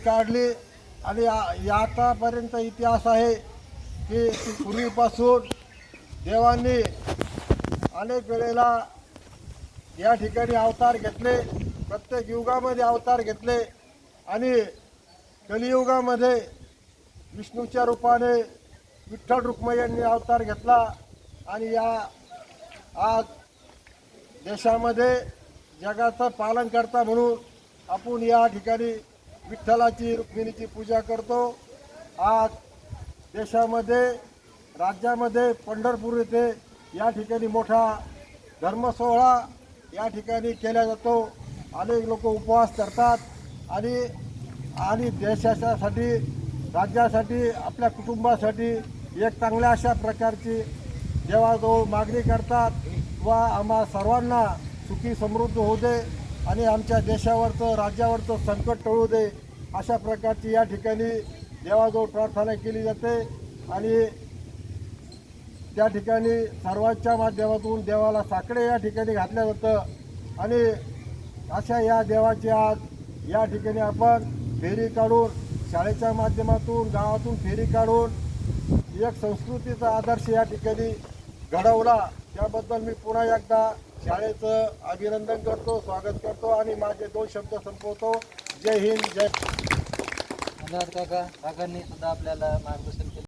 काढली आणि आतापर्यंत इतिहास आहे की पूर्वीपासून देवांनी अनेक वेळेला या ठिकाणी अवतार घेतले, प्रत्येक युगामध्ये अवतार घेतले आणि कलियुगामध्ये विष्णूच्या रूपाने विठ्ठल रुक्मिणी यांनी अवतार घेतला आणि या आज देशामध्ये जगाचं पालन करता म्हणून आपण या ठिकाणी विठ्ठलाची रुक्मिणीची पूजा करतो। आज देशामध्ये राज्यामध्ये पंढरपूर येथे या ठिकाणी मोठा धर्मसोहळा या ठिकाणी केला जातो। अनेक लोक उपवास करतात आणि देशासाठी राज्यासाठी आपल्या कुटुंबासाठी एक चांगल्या अशा प्रकारची देवाजवळ मागणी करतात व आम्हा सर्वांना सुखी समृद्ध होऊ दे आणि आमच्या देशावरचं राज्यावरचं संकट टळू दे अशा प्रकारची या ठिकाणी देवाजवळ प्रार्थना केली जाते आणि त्या ठिकाणी सर्वांच्या माध्यमातून देवाला साकडे या ठिकाणी घातलं जातं आणि अशा या देवाची आज या ठिकाणी आपण फेरी काढून शाळेच्या माध्यमातून गावातून फेरी काढून एक संस्कृतीचा आदर्श या ठिकाणी घडवला। त्याबद्दल मी पुन्हा एकदा शाळेचं अभिनंदन करतो, स्वागत करतो आणि माझे 2 शब्द संपवतो। जय हिंद, जय। धन्यवाद काकांनी सुद्धा आपल्याला मार्गदर्शन